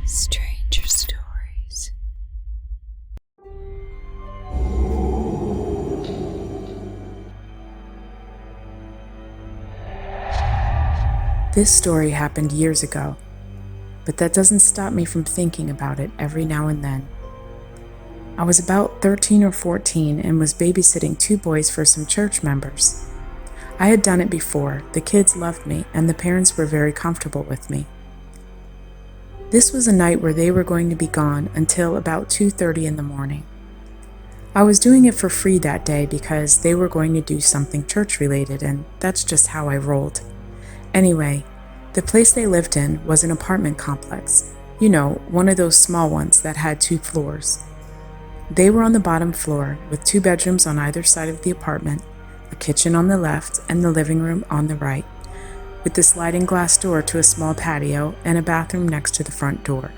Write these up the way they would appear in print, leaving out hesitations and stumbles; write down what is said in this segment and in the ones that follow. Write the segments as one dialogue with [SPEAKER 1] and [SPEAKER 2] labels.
[SPEAKER 1] Stranger Stories. This story happened years ago, but that doesn't stop me from thinking about it every now and then. I was about 13 or 14 and was babysitting 2 boys for some church members. I had done it before, the kids loved me, and the parents were very comfortable with me. This was a night where they were going to be gone until about 2:30 in the morning. I was doing it for free that day because they were going to do something church-related, and that's just how I rolled. Anyway, the place they lived in was an apartment complex. You know, one of those small ones that had 2 floors. They were on the bottom floor with 2 bedrooms on either side of the apartment, a kitchen on the left and the living room on the right, with the sliding glass door to a small patio and a bathroom next to the front door.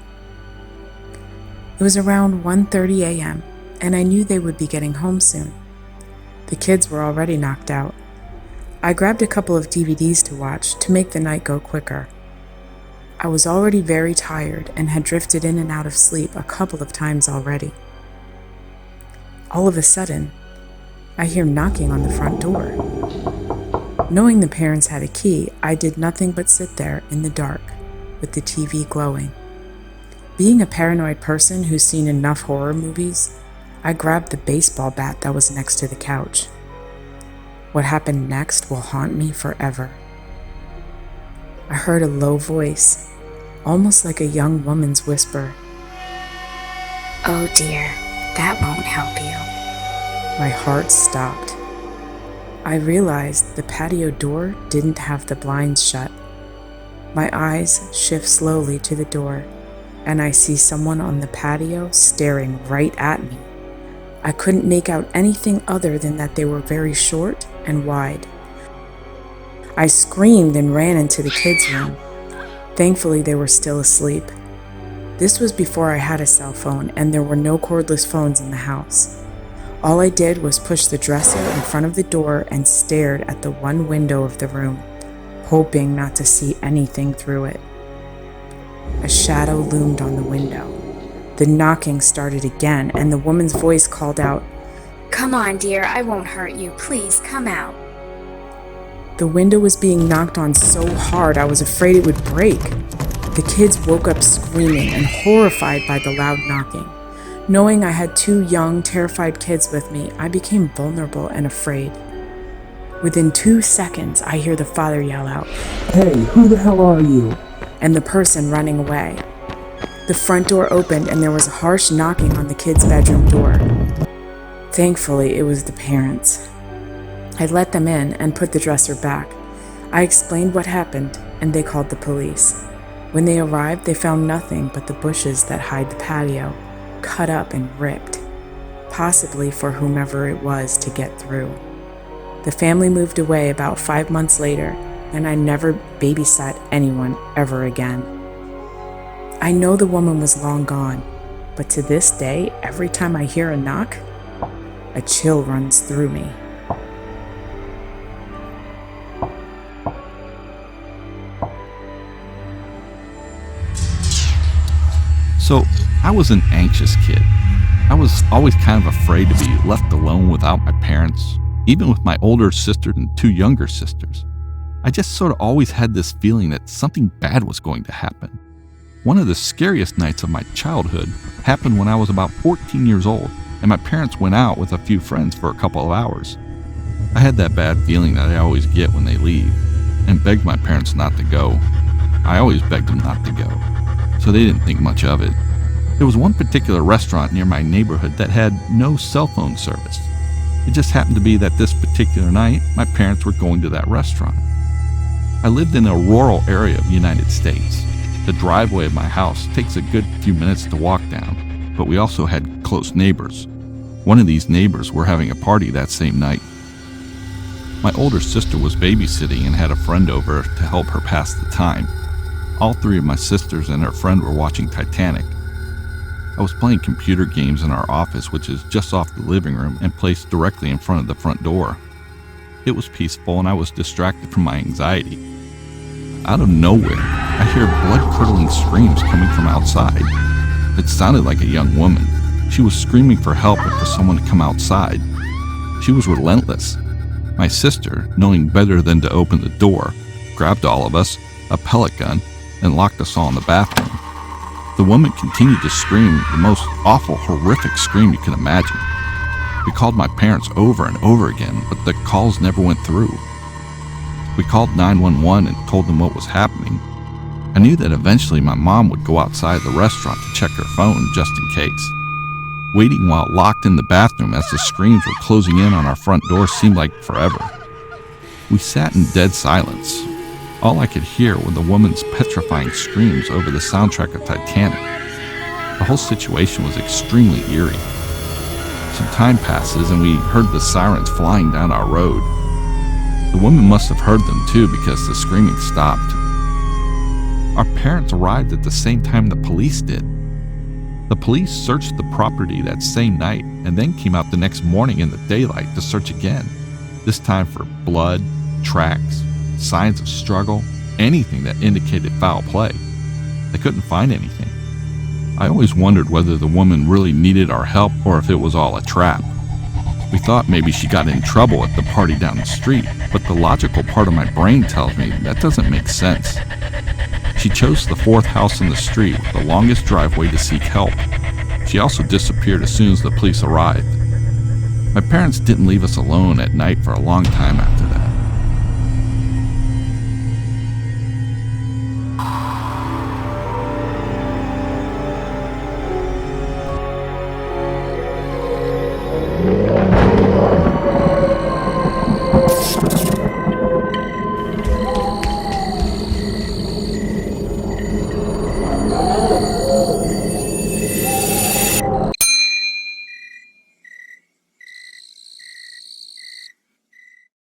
[SPEAKER 1] It was around 1:30 a.m., and I knew they would be getting home soon. The kids were already knocked out. I grabbed a couple of DVDs to watch to make the night go quicker. I was already very tired and had drifted in and out of sleep a couple of times already. All of a sudden, I hear knocking on the front door. Knowing the parents had a key, I did nothing but sit there in the dark with the TV glowing. Being a paranoid person who's seen enough horror movies, I grabbed the baseball bat that was next to the couch. What happened next will haunt me forever. I heard a low voice, almost like a young woman's whisper.
[SPEAKER 2] "Oh dear, that won't help you."
[SPEAKER 1] My heart stopped. I realized the patio door didn't have the blinds shut. My eyes shift slowly to the door, and I see someone on the patio staring right at me. I couldn't make out anything other than that they were very short and wide. I screamed and ran into the kids' room. Thankfully, they were still asleep. This was before I had a cell phone, and there were no cordless phones in the house. All I did was push the dresser in front of the door and stared at the one window of the room, hoping not to see anything through it. A shadow loomed on the window. The knocking started again, and the woman's voice called out,
[SPEAKER 2] "Come on, dear, I won't hurt you. Please, come out."
[SPEAKER 1] The window was being knocked on so hard I was afraid it would break. The kids woke up screaming and horrified by the loud knocking. Knowing I had 2 young, terrified kids with me, I became vulnerable and afraid. Within 2 seconds, I hear the father yell out,
[SPEAKER 3] "Hey, who the hell are you?"
[SPEAKER 1] and the person running away. The front door opened and there was a harsh knocking on the kids' bedroom door. Thankfully, it was the parents. I let them in and put the dresser back. I explained what happened, and they called the police. When they arrived, they found nothing but the bushes that hide the patio, cut up and ripped, possibly for whomever it was to get through. The family moved away about 5 months later, and I never babysat anyone ever again. I know the woman was long gone, but to this day, every time I hear a knock, a chill runs through me.
[SPEAKER 4] So, I was an anxious kid. I was always kind of afraid to be left alone without my parents, even with my older sister and 2 younger sisters. I just sort of always had this feeling that something bad was going to happen. One of the scariest nights of my childhood happened when I was about 14 years old, and my parents went out with a few friends for a couple of hours. I had that bad feeling that I always get when they leave, and begged my parents not to go. I always begged them not to go, so they didn't think much of it. There was one particular restaurant near my neighborhood that had no cell phone service. It just happened to be that this particular night, my parents were going to that restaurant. I lived in a rural area of the United States. The driveway of my house takes a good few minutes to walk down, but we also had close neighbors. One of these neighbors were having a party that same night. My older sister was babysitting and had a friend over to help her pass the time. All 3 of my sisters and her friend were watching Titanic. I was playing computer games in our office, which is just off the living room and placed directly in front of the front door. It was peaceful and I was distracted from my anxiety. Out of nowhere, I hear blood-curdling screams coming from outside. It sounded like a young woman. She was screaming for help and for someone to come outside. She was relentless. My sister, knowing better than to open the door, grabbed all of us, a pellet gun, and locked us all in the bathroom. The woman continued to scream the most awful, horrific scream you can imagine. We called my parents over and over again, but the calls never went through. We called 911 and told them what was happening. I knew that eventually my mom would go outside the restaurant to check her phone just in case. Waiting while locked in the bathroom as the screams were closing in on our front door seemed like forever. We sat in dead silence. All I could hear were the woman's petrifying screams over the soundtrack of Titanic. The whole situation was extremely eerie. Some time passes and we heard the sirens flying down our road. The woman must have heard them too because the screaming stopped. Our parents arrived at the same time the police did. The police searched the property that same night and then came out the next morning in the daylight to search again, this time for blood, tracks, signs of struggle, anything that indicated foul play. They couldn't find anything. I always wondered whether the woman really needed our help or if it was all a trap. We thought maybe she got in trouble at the party down the street, but the logical part of my brain tells me that doesn't make sense. She chose the fourth house in the street with the longest driveway to seek help. She also disappeared as soon as the police arrived. My parents didn't leave us alone at night for a long time after that.